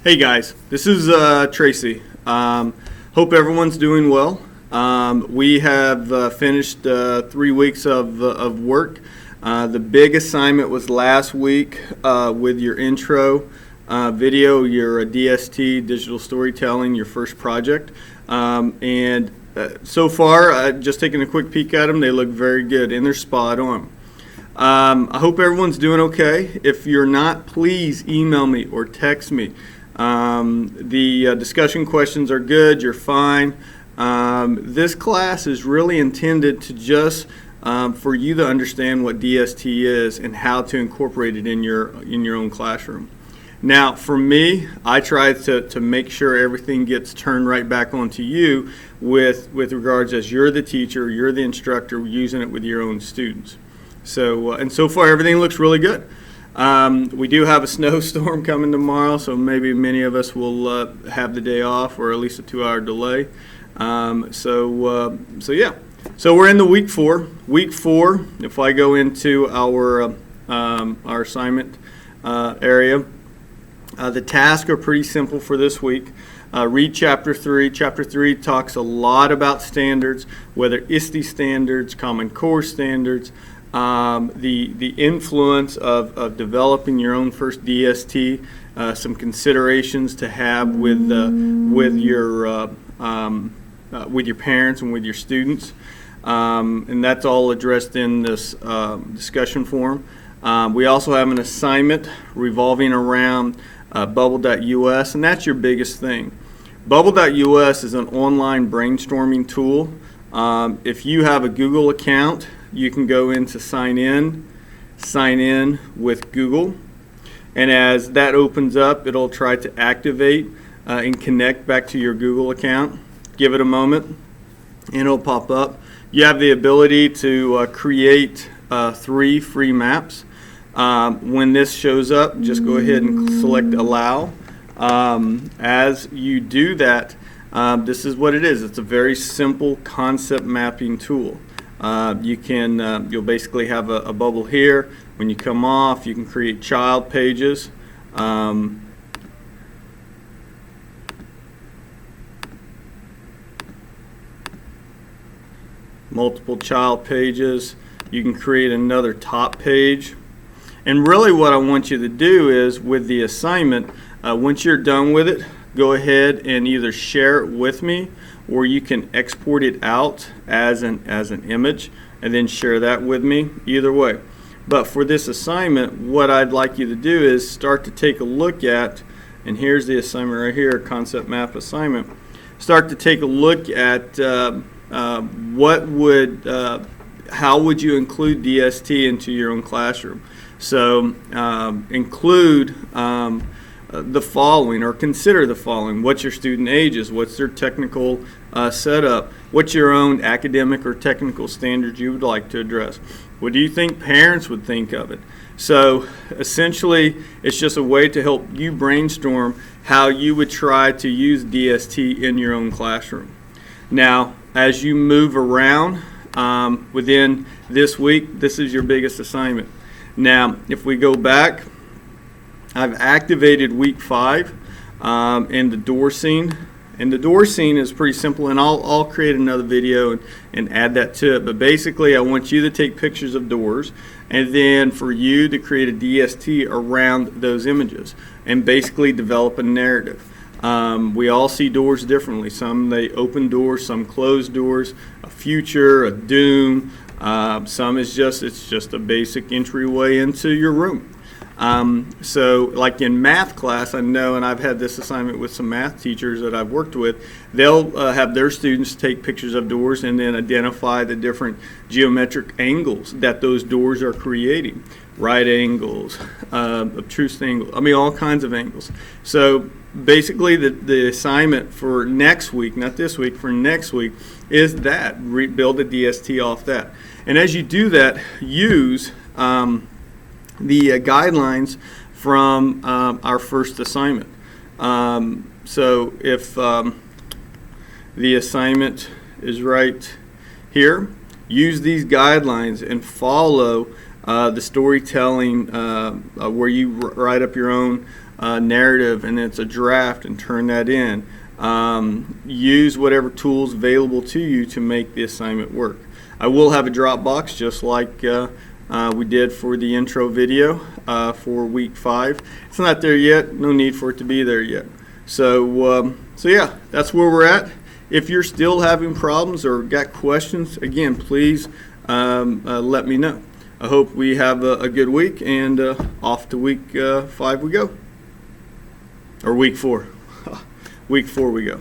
Hey guys, this is Tracy. Hope everyone's doing well. We have finished 3 weeks of work. The big assignment was last week with your intro video, your DST, digital storytelling, your first project. So far, just taking a quick peek at them, they look very good and they're spot on. I hope everyone's doing okay. If you're not, please email me or text me. The discussion questions are good. You're fine. This class is really intended to just for you to understand what DST is and how to incorporate it in your own classroom. Now, for me, I try to make sure everything gets turned right back onto you with regards as you're the teacher, you're the instructor, using it with your own students. So and so far everything looks really good. We do have a snowstorm coming tomorrow, so maybe many of us will have the day off or at least a 2-hour delay. So yeah. So we're in the week 4. Week 4, if I go into our assignment area, the tasks are pretty simple for this week. Read Chapter 3. Chapter 3 talks a lot about standards, whether ISTE standards, Common Core standards, the influence of developing your own first DST, some considerations to have with your parents and with your students, and that's all addressed in this discussion forum. We also have an assignment revolving around Bubble.us, and that's your biggest thing. Bubble.us is an online brainstorming tool. If you have a Google account, you can go in to sign in with Google, and as that opens up, it'll try to activate and connect back to your Google account. Give it a moment and it'll pop up. You have the ability to create 3 free maps. When this shows up, just go ahead and select allow. As you do that, this is what it is. It's a very simple concept mapping tool. You'll basically have a bubble here. When you come off, you can create child pages. Multiple child pages. You can create another top page. And really what I want you to do is, with the assignment, once you're done with it, go ahead and either share it with me, or you can export it out as an image and then share that with me, either way. But for this assignment, what I'd like you to do is start to take a look at, and here's the assignment right here, concept map assignment. Start to take a look at how would you include DST into your own classroom. So include the following, or consider the following. What's your student ages? What's their technical setup? What's your own academic or technical standards you would like to address? What do you think parents would think of it? So essentially, it's just a way to help you brainstorm how you would try to use DST in your own classroom. Now, as you move around within this week, this is your biggest assignment. Now, if we go back, I've activated week 5 in the door scene. And the door scene is pretty simple, and I'll create another video and add that to it. But basically, I want you to take pictures of doors, and then for you to create a DST around those images and basically develop a narrative. We all see doors differently. Some they open doors, some closed doors, a future, a doom. Some it's just a basic entryway into your room. So like in math class, I know, and I've had this assignment with some math teachers that I've worked with, they'll have their students take pictures of doors and then identify the different geometric angles that those doors are creating. Right angles, obtuse angles, all kinds of angles. So basically the assignment for next week, not this week, for next week, is that, build a DST off that. And as you do that, use the guidelines from our first assignment. So if the assignment is right here, use these guidelines and follow the storytelling where you write up your own narrative and it's a draft and turn that in. Use whatever tools available to you to make the assignment work. I will have a Dropbox just like we did for the intro video for week 5. It's not there yet. No need for it to be there yet. So yeah, that's where we're at. If you're still having problems or got questions, again, please let me know. I hope we have a good week, and off to week 5 we go. Or week 4. Week 4 we go.